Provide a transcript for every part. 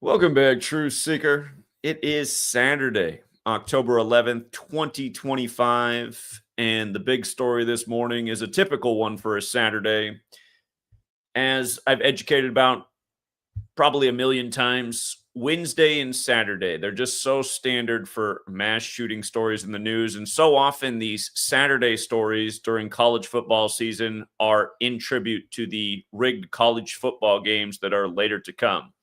Welcome back, Truth Seeker. It is Saturday, October 11th, 2025. And the big story this morning is a typical one for a Saturday. As I've educated about probably a million times, Wednesday and Saturday, they're just so standard for mass shooting stories in the news. And so often these Saturday stories during college football season are in tribute to the rigged college football games that are later to come.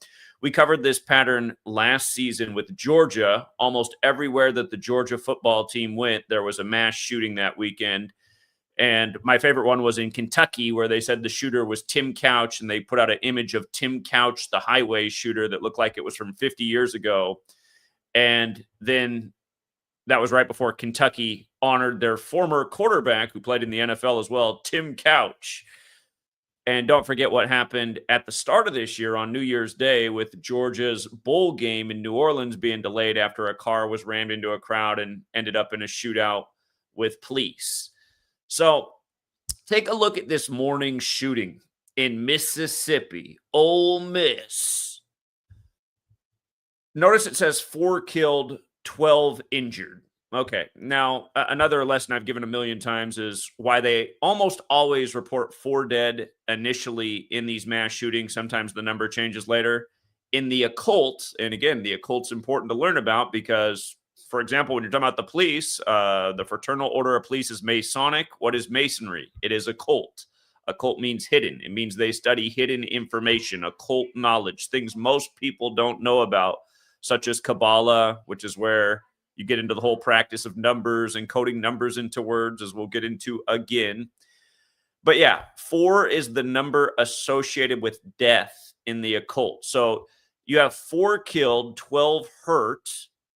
We covered this pattern last season with Georgia. Almost everywhere that the Georgia football team went, there was a mass shooting that weekend. And my favorite one was in Kentucky, where they said the shooter was Tim Couch, and they put out an image of Tim Couch, the highway shooter, that looked like it was from 50 years ago. And then that was right before Kentucky honored their former quarterback who played in the NFL as well, Tim Couch. And don't forget what happened at the start of this year on New Year's Day with Georgia's bowl game in New Orleans being delayed after a car was rammed into a crowd and ended up in a shootout with police. So take a look at this morning's shooting in Mississippi, Ole Miss. Notice it says 4 killed, 12 injured. Okay, now another lesson I've given a million times is why they almost always report 4 dead initially in these mass shootings. Sometimes the number changes later. In the occult, and again, the occult's important to learn about because, for example, when you're talking about the police, the Fraternal Order of Police is Masonic. What is Masonry? It is occult. Occult means hidden. It means they study hidden information, occult knowledge, things most people don't know about, such as Kabbalah, which is where you get into the whole practice of numbers and coding numbers into words, as we'll get into again. But yeah, 4 is the number associated with death in the occult. So you have 4 killed, 12 hurt.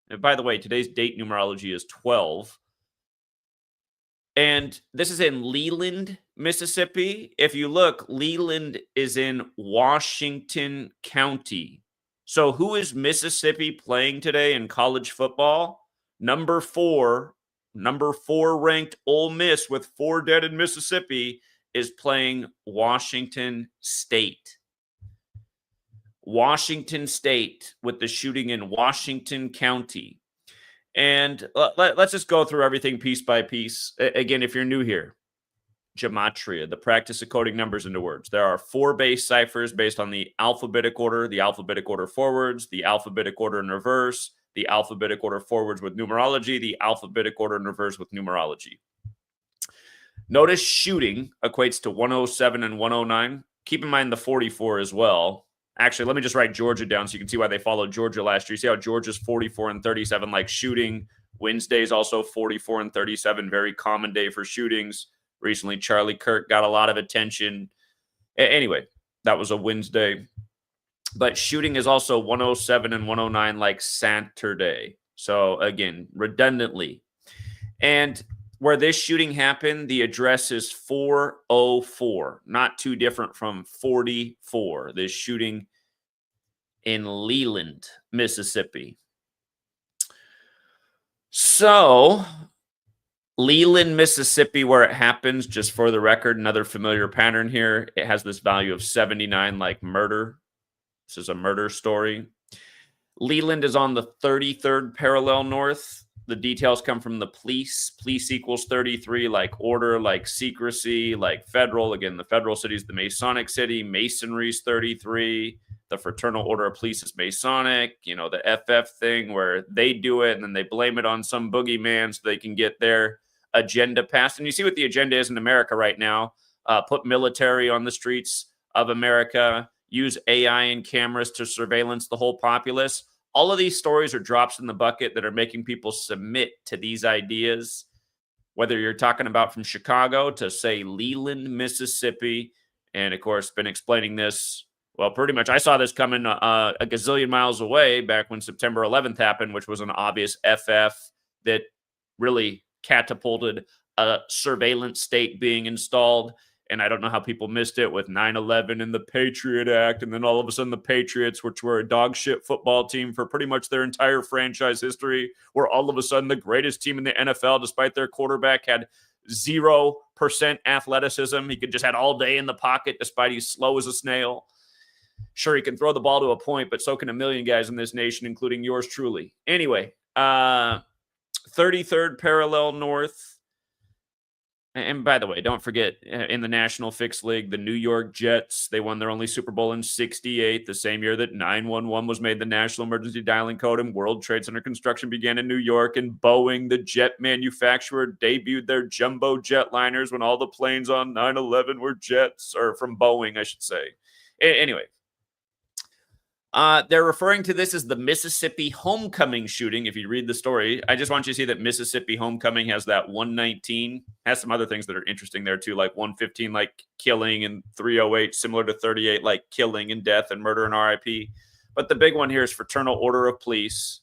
And by the way, today's date numerology is 12. And this is in Leland, Mississippi. If you look, Leland is in Washington County. So who is Mississippi playing today in college football? Number 4 ranked Ole Miss with 4 dead in Mississippi is playing Washington State. Washington State with the shooting in Washington County. And let's just go through everything piece by piece. Again, if you're new here, Gematria, the practice of coding numbers into words. There are 4 base ciphers based on the alphabetic order forwards, the alphabetic order in reverse, the alphabetic order forwards with numerology, the alphabetic order in reverse with numerology. Notice shooting equates to 107 and 109. Keep in mind the 44 as well. Actually, let me just write Georgia down so you can see why they followed Georgia last year. See how Georgia's 44 and 37, like shooting. Wednesday's also 44 and 37, very common day for shootings. Recently, Charlie Kirk got a lot of attention. Anyway, that was a Wednesday. But shooting is also 107 and 109 like Saturday. So again, redundantly. And where this shooting happened, the address is 404. Not too different from 44. This shooting in Leland, Mississippi. So Leland, Mississippi, where it happens, just for the record, another familiar pattern here. It has this value of 79 like murder. This is a murder story. Leland is on the 33rd parallel north. The details come from the police. Police equals 33, like order, like secrecy, like federal. Again, the federal city is the Masonic city. Masonry's 33. The Fraternal Order of Police is Masonic. You know, the FF thing where they do it and then they blame it on some boogeyman so they can get their agenda passed. And you see what the agenda is in America right now. Put military on the streets of America. Use AI and cameras to surveillance the whole populace. All of these stories are drops in the bucket that are making people submit to these ideas, whether you're talking about from Chicago to, say, Leland, Mississippi. And, of course, been explaining this. Well, pretty much I saw this coming a gazillion miles away back when September 11th happened, which was an obvious FF that really catapulted a surveillance state being installed. And I don't know how people missed it with 9/11 and the Patriot Act. And then all of a sudden the Patriots, which were a dog shit football team for pretty much their entire franchise history, were all of a sudden the greatest team in the NFL, despite their quarterback had 0% athleticism. He could just had all day in the pocket, despite he's slow as a snail. Sure, he can throw the ball to a point, but so can a million guys in this nation, including yours truly. Anyway, 33rd parallel north. And by the way, don't forget, in the National Fixed League, the New York Jets, they won their only Super Bowl in 68, the same year that 911 was made the national emergency dialing code and World Trade Center construction began in New York. And Boeing, the jet manufacturer, debuted their jumbo jetliners when all the planes on 9/11 were jets, or from Boeing, I should say. Anyway, they're referring to this as the Mississippi homecoming shooting. If you read the story, I just want you to see that Mississippi homecoming has that 119, has some other things that are interesting there too, like 115, like killing, and 308, similar to 38, like killing and death and murder and RIP. But the big one here is Fraternal Order of Police,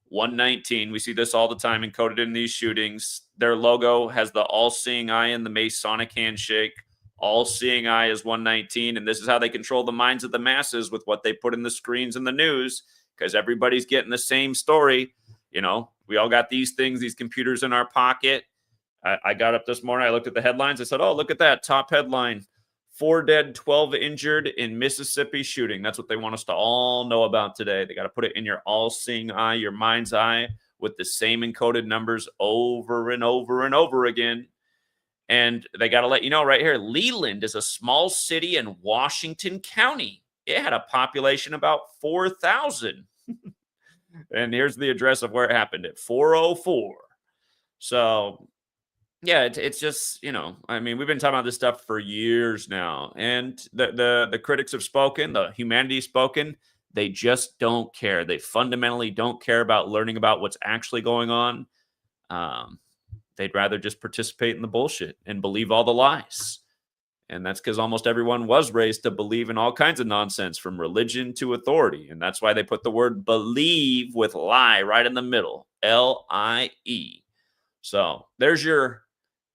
119. We see this all the time encoded in these shootings. Their logo has the all-seeing eye and the Masonic handshake. All-seeing eye is 119, and this is how they control the minds of the masses with what they put in the screens and the news, because everybody's getting the same story. You know, we all got these things, these computers in our pocket. I got up this morning, I looked at the headlines, I said, oh, look at that, top headline, 4 dead, 12 injured in Mississippi shooting. That's what they want us to all know about today. They got to put it in your all-seeing eye, your mind's eye, with the same encoded numbers over and over and over again. And they got to let you know right here, Leland is a small city in Washington County. It had a population about 4,000. And here's the address of where it happened, at 404. So, yeah, it's just, you know, I mean, we've been talking about this stuff for years now. And the critics have spoken, the humanity spoken. They just don't care. They fundamentally don't care about learning about what's actually going on. They'd rather just participate in the bullshit and believe all the lies. And that's because almost everyone was raised to believe in all kinds of nonsense, from religion to authority. And that's why they put the word believe with lie right in the middle, L-I-E. So there's your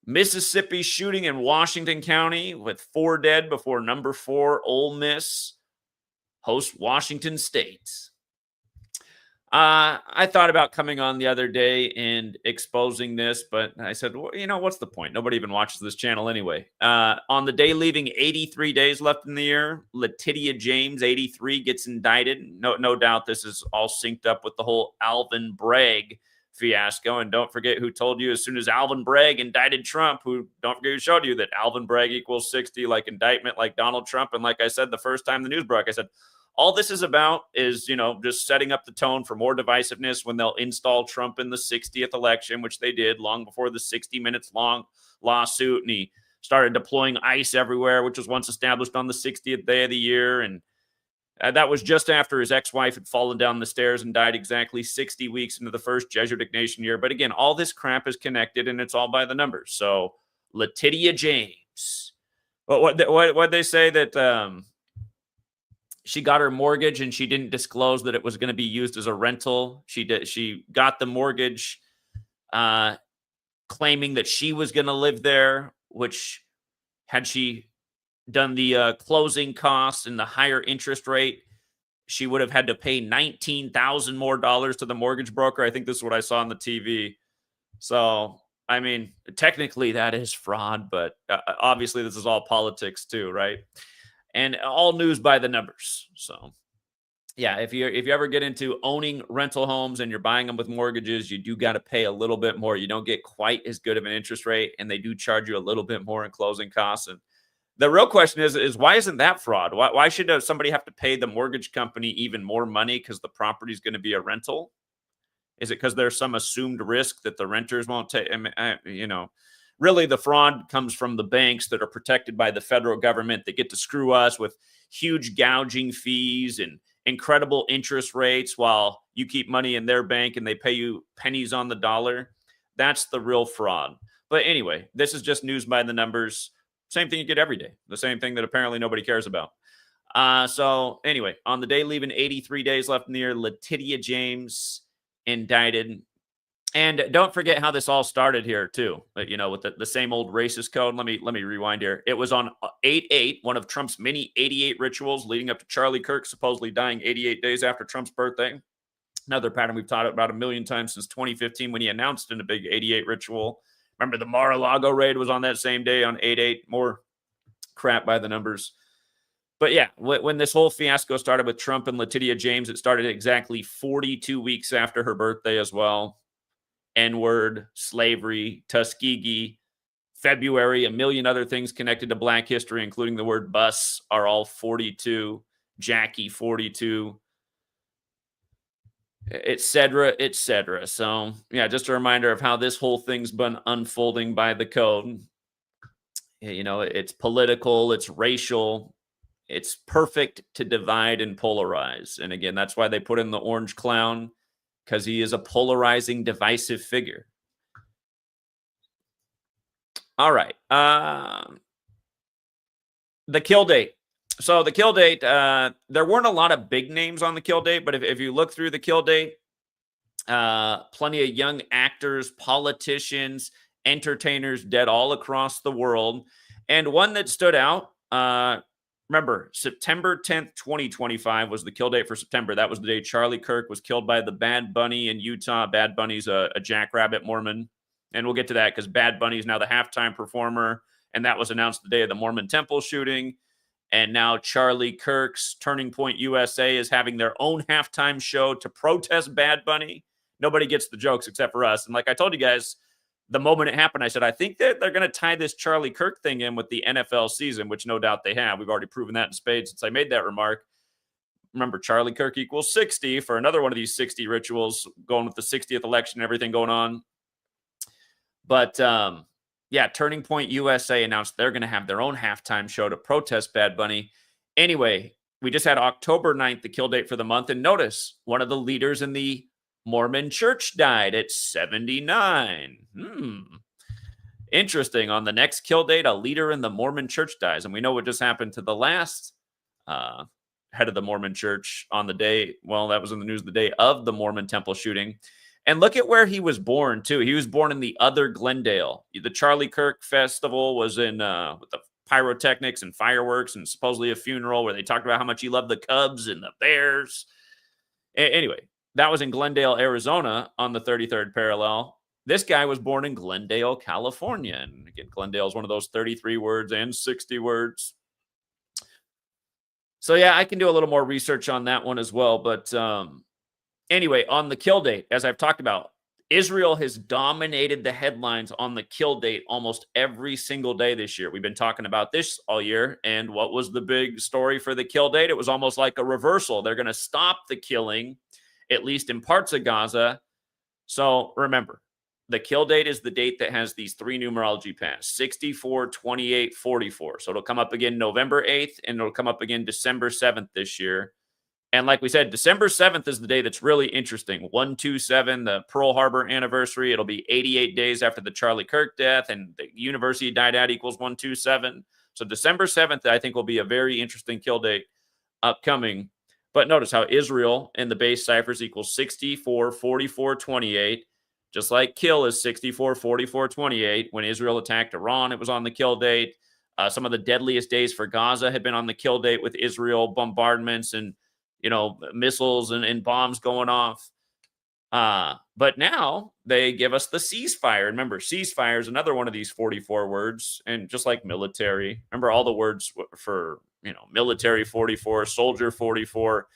Mississippi shooting in Washington County with 4 dead before number 4, Ole Miss, hosts Washington State. I thought about coming on the other day and exposing this, but I said, well, you know, what's the point? Nobody even watches this channel anyway. On the day leaving 83 days left in the year, Letitia James, 83, gets indicted. No doubt this is all synced up with the whole Alvin Bragg fiasco. And don't forget who told you as soon as Alvin Bragg indicted Trump, don't forget who showed you that Alvin Bragg equals 60, like indictment, like Donald Trump. And like I said, the first time the news broke, I said, all this is about is, you know, just setting up the tone for more divisiveness when they'll install Trump in the 60th election, which they did long before the 60 minutes long lawsuit. And he started deploying ICE everywhere, which was once established on the 60th day of the year. And that was just after his ex-wife had fallen down the stairs and died exactly 60 weeks into the first Jesuitic nation year. But again, all this crap is connected and it's all by the numbers. So Letitia James, what they say that, she got her mortgage and she didn't disclose that it was going to be used as a rental. She got the mortgage claiming that she was going to live there, which had she done the closing costs and the higher interest rate, she would have had to pay $19,000 more to the mortgage broker. I think this is what I saw on the TV. So, I mean, technically that is fraud, but obviously this is all politics too, right? And all news by the numbers. So, yeah, if you ever get into owning rental homes and you're buying them with mortgages, you do got to pay a little bit more. You don't get quite as good of an interest rate, and they do charge you a little bit more in closing costs. And the real question is why isn't that fraud? Why should somebody have to pay the mortgage company even more money because the property is going to be a rental? Is it because there's some assumed risk that the renters won't take? You know. Really, the fraud comes from the banks that are protected by the federal government that get to screw us with huge gouging fees and incredible interest rates while you keep money in their bank and they pay you pennies on the dollar. That's the real fraud. But anyway, this is just news by the numbers. Same thing you get every day. The same thing that apparently nobody cares about. So anyway, on the day leaving 83 days left in the year, Letitia James indicted. And don't forget how this all started here, too. You know, with the same old racist code. Let me rewind here. It was on 8/8, one of Trump's many 88 rituals leading up to Charlie Kirk supposedly dying 88 days after Trump's birthday. Another pattern we've taught about a million times since 2015 when he announced in a big 88 ritual. Remember the Mar-a-Lago raid was on that same day on 8/8. More crap by the numbers. But yeah, when this whole fiasco started with Trump and Letitia James, it started exactly 42 weeks after her birthday as well. N-word, slavery, Tuskegee, February, a million other things connected to Black history, including the word bus, are all 42. Jackie, 42. Et cetera, et cetera. So, yeah, just a reminder of how this whole thing's been unfolding by the code. You know, it's political, it's racial, it's perfect to divide and polarize. And again, that's why they put in the orange clown, because he is a polarizing, divisive figure. All right. The kill date. So the kill date, there weren't a lot of big names on the kill date, but if you look through the kill date, plenty of young actors, politicians, entertainers dead all across the world. And one that stood out, remember, September 10th, 2025 was the kill date for September. That was the day Charlie Kirk was killed by the Bad Bunny in Utah. Bad Bunny's a Jackrabbit Mormon. And we'll get to that because Bad Bunny is now the halftime performer. And that was announced the day of the Mormon temple shooting. And now Charlie Kirk's Turning Point USA is having their own halftime show to protest Bad Bunny. Nobody gets the jokes except for us. And like I told you guys, the moment it happened, I said, I think that they're going to tie this Charlie Kirk thing in with the NFL season, which no doubt they have. We've already proven that in spades since I made that remark. Remember, Charlie Kirk equals 60 for another one of these 60 rituals, going with the 60th election and everything going on. But, yeah, Turning Point USA announced they're going to have their own halftime show to protest Bad Bunny. Anyway, we just had October 9th, the kill date for the month. And notice, one of the leaders in the Mormon church died at 79. Interesting. On the next kill date, a leader in the Mormon church dies. And we know what just happened to the last head of the Mormon church on the day. Well, that was in the news the day of the Mormon temple shooting. And look at where he was born, too. He was born in the other Glendale. The Charlie Kirk Festival was in with the pyrotechnics and fireworks and supposedly a funeral where they talked about how much he loved the Cubs and the Bears. Anyway, that was in Glendale, Arizona on the 33rd parallel. This guy was born in Glendale, California. And again, Glendale is one of those 33 words and 60 words. So, yeah, I can do a little more research on that one as well. But anyway, on the kill date, as I've talked about, Israel has dominated the headlines on the kill date almost every single day this year. We've been talking about this all year. And what was the big story for the kill date? It was almost like a reversal. They're going to stop the killing, at least in parts of Gaza. So remember, the kill date is the date that has these three numerology paths, 64, 28, 44. So it'll come up again November 8th, and it'll come up again December 7th this year. And like we said, December 7th is the day that's really interesting. 127, the Pearl Harbor anniversary. It'll be 88 days after the Charlie Kirk death, and the university died at equals 127. So December 7th, I think, will be a very interesting kill date upcoming. But notice how Israel in the base ciphers equals 64, 44, 28. Just like kill is 64, 44, 28. When Israel attacked Iran, it was on the kill date. Some of the deadliest days for Gaza had been on the kill date with Israel bombardments and, you know, missiles and bombs going off. But now they give us the ceasefire. Remember, ceasefire is another one of these 44 words. And just like military, remember all the words for, you know, military 44, soldier 44,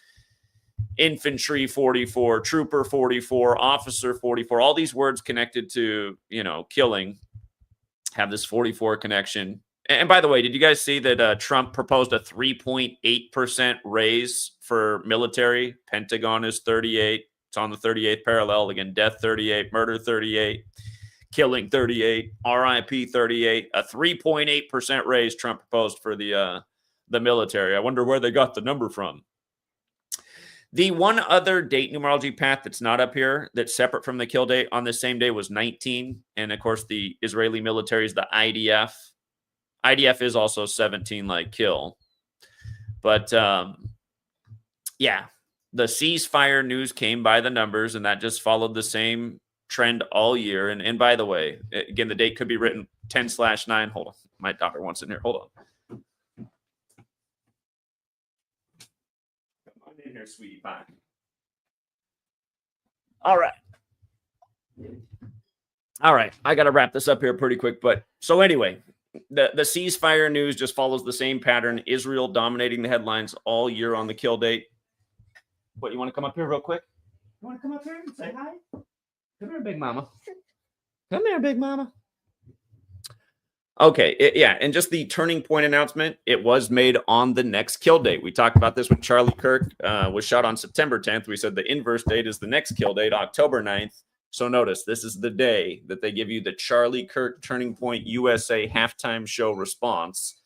infantry 44, trooper 44, officer 44, all these words connected to, you know, killing have this 44 connection. And by the way, did you guys see that Trump proposed a 3.8% raise for military? Pentagon is 38. It's on the 38th parallel. Again, death 38, murder 38, killing 38, RIP 38. A 3.8% raise Trump proposed for the military. I wonder where they got the number from. The one other date numerology path that's not up here, that's separate from the kill date on the same day, was 19. And of course, the Israeli military is the IDF. IDF is also 17 like kill. But yeah, the ceasefire news came by the numbers, and that just followed the same trend all year. And by the way, again, the date could be written 10/9. Hold on. My daughter wants in here. Hold on. In here, sweetie pie. All right. I got to wrap this up here pretty quick. But so anyway, The ceasefire news just follows the same pattern. Israel dominating the headlines all year on the kill date. What, you want to come up here real quick? You want to come up here and say hi? Come here, big mama. Come here, big mama. Okay, yeah, and just the turning point announcement, it was made on the next kill date. We talked about this when Charlie Kirk was shot on September 10th. We said the inverse date is the next kill date, October 9th. So notice, this is the day that they give you the Charlie Kirk Turning Point USA halftime show response.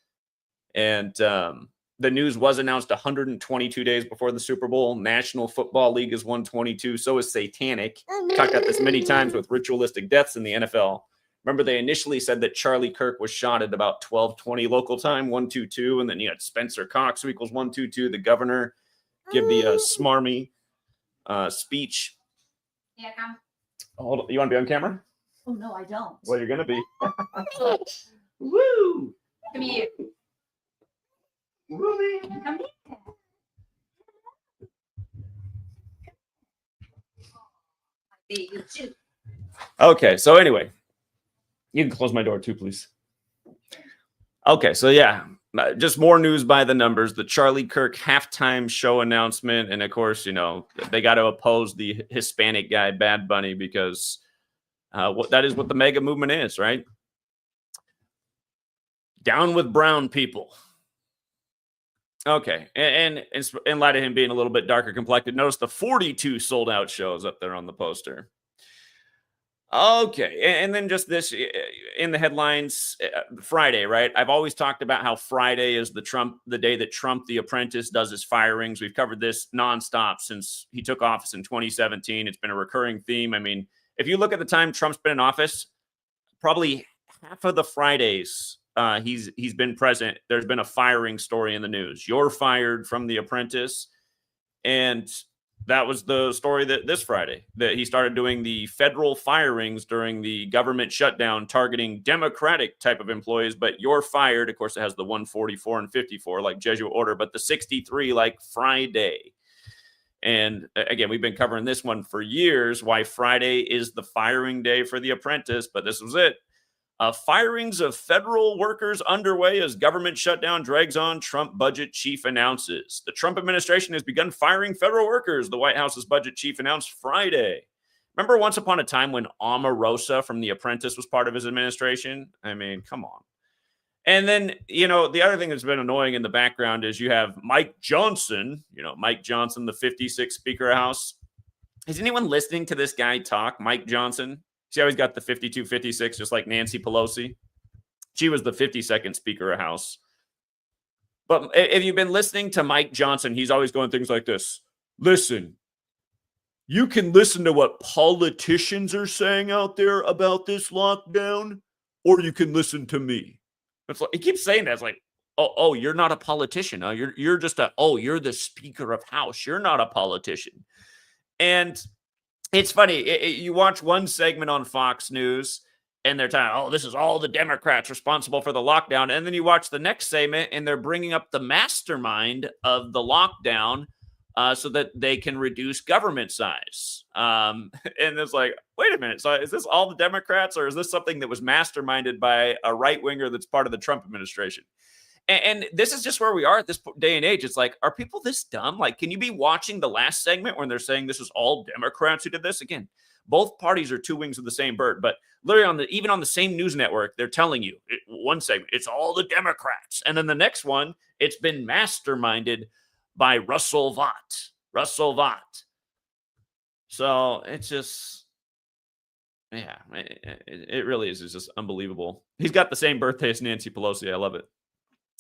And the news was announced 122 days before the Super Bowl. National Football League is 122. So is Satanic. Talked about this many times with ritualistic deaths in the NFL. Remember, they initially said that Charlie Kirk was shot at about 12:20 local time, 122, and then you had Spencer Cox, who equals 122. The governor give the smarmy speech. Yeah, come. Hold on. You want to be on camera? Oh, no, I don't. Well, you're going to be. Woo! Come here. Woo! Come here. Baby, too. Okay, so anyway, you can close my door too, please. Okay, so yeah, just more news by the numbers. The Charlie Kirk halftime show announcement. And of course, you know, they got to oppose the Hispanic guy, Bad Bunny, because that is what the mega movement is, right? Down with brown people. Okay, and in light of him being a little bit darker complected, notice the 42 sold out shows up there on the poster. Okay, and then just this in the headlines, Friday, right? I've always talked about how Friday is the day that Trump, the apprentice, does his firings. We've covered this nonstop since he took office in 2017. It's been a recurring theme. I mean, if you look at the time Trump's been in office, probably half of the Fridays he's been present, there's been a firing story in the news. You're fired from the apprentice, and that was the story that this Friday that he started doing the federal firings during the government shutdown, targeting Democratic type of employees. But you're fired. Of course, it has the 144 and 54 like Jesuit order, but the 63 like Friday. And again, we've been covering this one for years, why Friday is the firing day for the apprentice. But this was it. Firings of federal workers underway as government shutdown drags on, Trump budget chief announces. The Trump administration has begun firing federal workers, the White House's budget chief announced Friday. Remember once upon a time when Omarosa from The Apprentice was part of his administration? I mean, come on. And then, you know, the other thing that's been annoying in the background is you have Mike Johnson, Mike Johnson, the 56th Speaker of House. Is anyone listening to this guy talk, Mike Johnson? She always got the 52, 56, just like Nancy Pelosi. She was the 52nd Speaker of House. But if you've been listening to Mike Johnson, he's always going things like this. Listen, you can listen to what politicians are saying out there about this lockdown, or you can listen to me. It's like, he keeps saying that. It's like, oh, you're not a politician. Huh? You're just you're the Speaker of House. You're not a politician. And it's funny. You watch one segment on Fox News, and they're talking, this is all the Democrats responsible for the lockdown. And then you watch the next segment, and they're bringing up the mastermind of the lockdown so that they can reduce government size. And it's like, wait a minute. So is this all the Democrats, or is this something that was masterminded by a right-winger that's part of the Trump administration? And this is just where we are at this day and age. It's like, are people this dumb? Like, can you be watching the last segment when they're saying this is all Democrats who did this? Again, both parties are two wings of the same bird, but literally even on the same news network, they're telling you one segment, it's all the Democrats. And then the next one, it's been masterminded by Russell Vought. So it's just, yeah, it really is. It's just unbelievable. He's got the same birthday as Nancy Pelosi. I love it.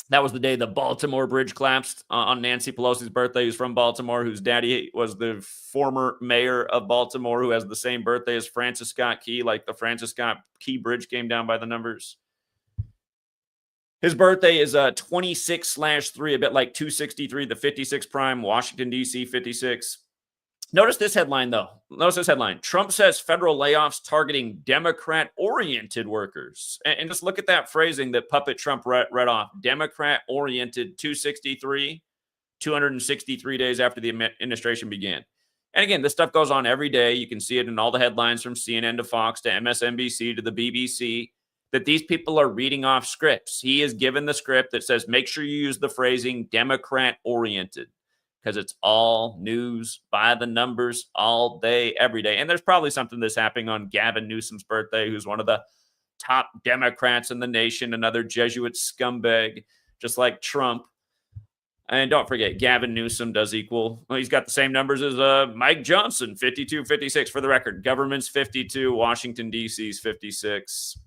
That was the day the Baltimore bridge collapsed on Nancy Pelosi's birthday, who's from Baltimore, whose daddy was the former mayor of Baltimore, who has the same birthday as Francis Scott Key, like the Francis Scott Key Bridge came down by the numbers. His birthday is 26/3, a bit like 263, the 56 prime, Washington, D.C., 56. Notice this headline, though. Trump says federal layoffs targeting Democrat-oriented workers. And just look at that phrasing that Puppet Trump read off. Democrat-oriented 263, 263 days after the administration began. And again, this stuff goes on every day. You can see it in all the headlines from CNN to Fox to MSNBC to the BBC. that these people are reading off scripts. He is given the script that says, make sure you use the phrasing Democrat-oriented, because it's all news by the numbers all day, every day. And there's probably something that's happening on Gavin Newsom's birthday, who's one of the top Democrats in the nation, another Jesuit scumbag, just like Trump. And don't forget, Gavin Newsom does equal. Well, he's got the same numbers as Mike Johnson, 52, 56. For the record, government's 52, Washington, D.C.'s 56.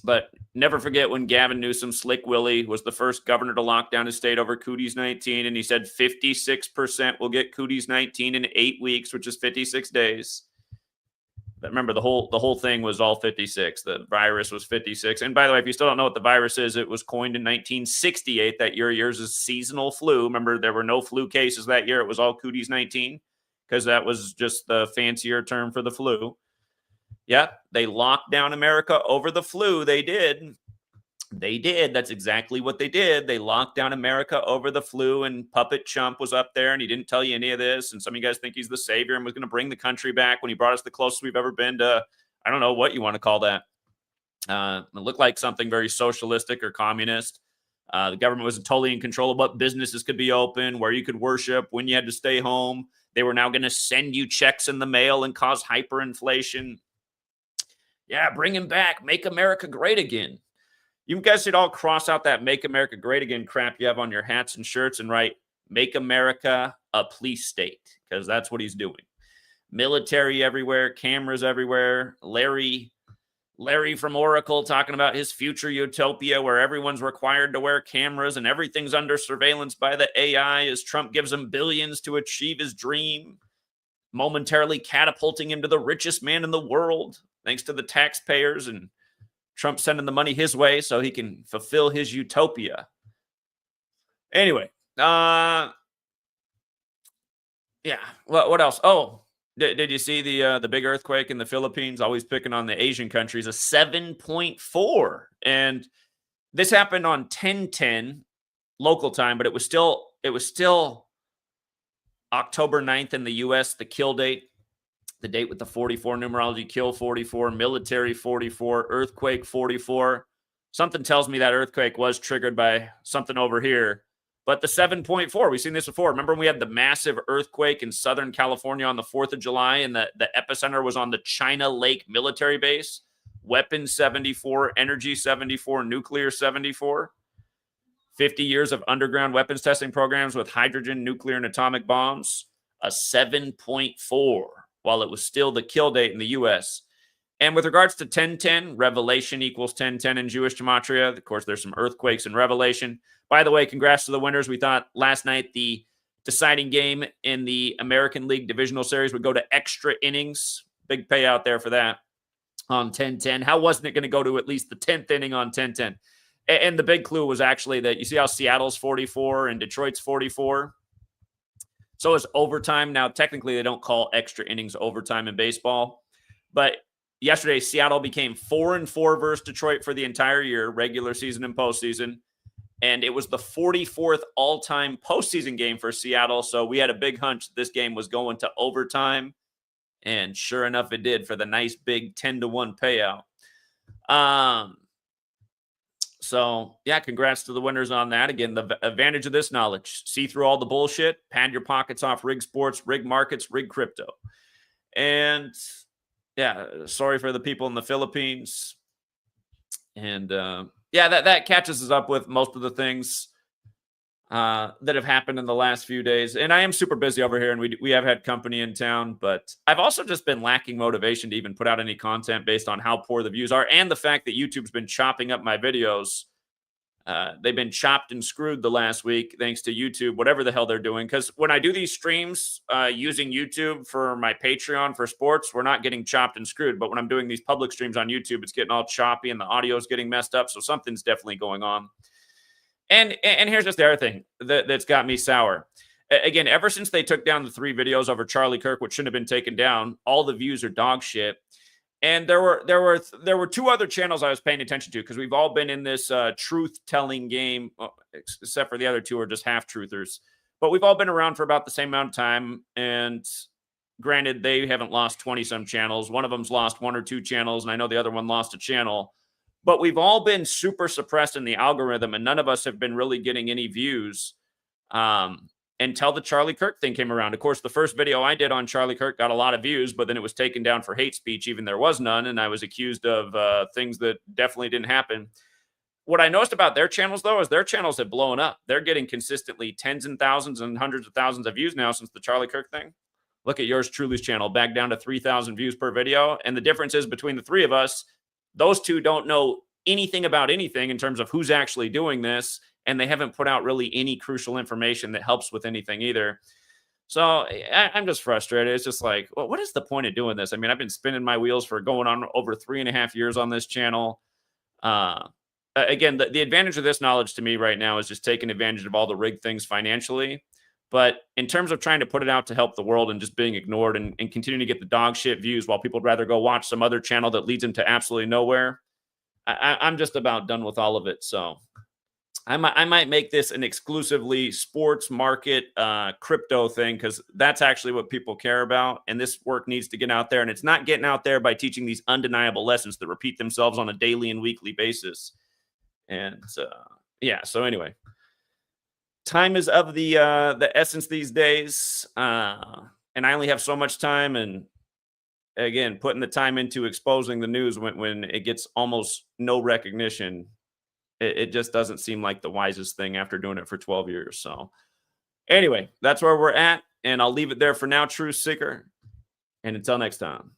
But never forget when Gavin Newsom, Slick Willie, was the first governor to lock down his state over Cooties 19, and he said 56% will get Cooties 19 in 8 weeks, which is 56 days. But remember, the whole thing was all 56. The virus was 56. And by the way, if you still don't know what the virus is, it was coined in 1968. That year, yours is seasonal flu. Remember, there were no flu cases that year. It was all Cooties 19 because that was just the fancier term for the flu. Yeah, they locked down America over the flu. They did. They did. That's exactly what they did. They locked down America over the flu, and Puppet Chump was up there, and he didn't tell you any of this. And some of you guys think he's the savior and was going to bring the country back when he brought us the closest we've ever been to, I don't know what you want to call that. It looked like something very socialistic or communist. The government was totally in control of what businesses could be open, where you could worship, when you had to stay home. They were now going to send you checks in the mail and cause hyperinflation. Yeah, bring him back. Make America great again. You guys should all cross out that Make America Great Again crap you have on your hats and shirts and write Make America a Police State, because that's what he's doing. Military everywhere, cameras everywhere. Larry from Oracle talking about his future utopia where everyone's required to wear cameras and everything's under surveillance by the AI as Trump gives him billions to achieve his dream, momentarily catapulting him to the richest man in the world thanks to the taxpayers, and Trump sending the money his way so he can fulfill his utopia. Anyway, yeah. What else? Oh, did you see the big earthquake in the Philippines? Always picking on the Asian countries. A 7.4, and this happened on 10/10 local time, but it was still October 9th in the U.S. The kill date. The date with the 44 numerology, kill 44, military 44, earthquake 44. Something tells me that earthquake was triggered by something over here. But the 7.4, we've seen this before. Remember when we had the massive earthquake in Southern California on the 4th of July, and the epicenter was on the China Lake military base? Weapons 74, energy 74, nuclear 74. 50 years of underground weapons testing programs with hydrogen, nuclear, and atomic bombs. A 7.4. While it was still the kill date in the U.S. And with regards to 1010, Revelation equals 1010 in Jewish gematria. Of course, there's some earthquakes in Revelation. By the way, congrats to the winners. We thought last night the deciding game in the American League Divisional Series would go to extra innings. Big payout there for that on 1010. How wasn't it going to go to at least the 10th inning on 1010? And the big clue was actually that you see how Seattle's 44 and Detroit's 44? So is overtime. Now, technically, they don't call extra innings overtime in baseball. But yesterday, Seattle became 4-4 versus Detroit for the entire year, regular season and postseason. And it was the 44th all-time postseason game for Seattle. So we had a big hunch this game was going to overtime. And sure enough, it did for the nice big 10-1 payout. So, yeah, congrats to the winners on that. Again, the advantage of this knowledge, see through all the bullshit, pad your pockets off rig sports, rig markets, rig crypto. And, yeah, sorry for the people in the Philippines. And, yeah, that catches us up with most of the things that have happened in the last few days. And I am super busy over here, and we have had company in town. But I've also just been lacking motivation to even put out any content based on how poor the views are, and the fact that YouTube's been chopping up my videos. They've been chopped and screwed the last week thanks to YouTube, whatever the hell they're doing. Because when I do these streams using YouTube for my Patreon for sports, we're not getting chopped and screwed. But when I'm doing these public streams on YouTube, it's getting all choppy and the audio is getting messed up. So something's definitely going on. And here's just the other thing that's got me sour. Again, ever since they took down the 3 videos over Charlie Kirk, which shouldn't have been taken down, all the views are dog shit. And there were 2 other channels I was paying attention to, because we've all been in this truth-telling game, except for the other 2 are just half-truthers. But we've all been around for about the same amount of time. And granted, they haven't lost 20-some channels. One of them's lost 1 or 2 channels, and I know the other one lost a channel. but we've all been super suppressed in the algorithm, and none of us have been really getting any views until the Charlie Kirk thing came around. Of course, the first video I did on Charlie Kirk got a lot of views, but then it was taken down for hate speech, even there was none, and I was accused of things that definitely didn't happen. What I noticed about their channels, though, is their channels have blown up. They're getting consistently tens and thousands and hundreds of thousands of views now since the Charlie Kirk thing. Look at yours truly's channel, back down to 3,000 views per video. And the difference is between the three of us, those two don't know anything about anything in terms of who's actually doing this. And they haven't put out really any crucial information that helps with anything either. So I'm just frustrated. It's just like, well, what is the point of doing this? I mean, I've been spinning my wheels for going on over 3.5 years on this channel. Again, the advantage of this knowledge to me right now is just taking advantage of all the rigged things financially. But in terms of trying to put it out to help the world and just being ignored and continuing to get the dog shit views while people would rather go watch some other channel that leads them to absolutely nowhere, I'm just about done with all of it. So I might make this an exclusively sports market crypto thing, because that's actually what people care about. And this work needs to get out there. And it's not getting out there by teaching these undeniable lessons that repeat themselves on a daily and weekly basis. And yeah, so anyway, time is of the essence these days. And I only have so much time. And again, putting the time into exposing the news when it gets almost no recognition, it just doesn't seem like the wisest thing after doing it for 12 years. So anyway, that's where we're at. And I'll leave it there for now, Truth Seeker. And until next time.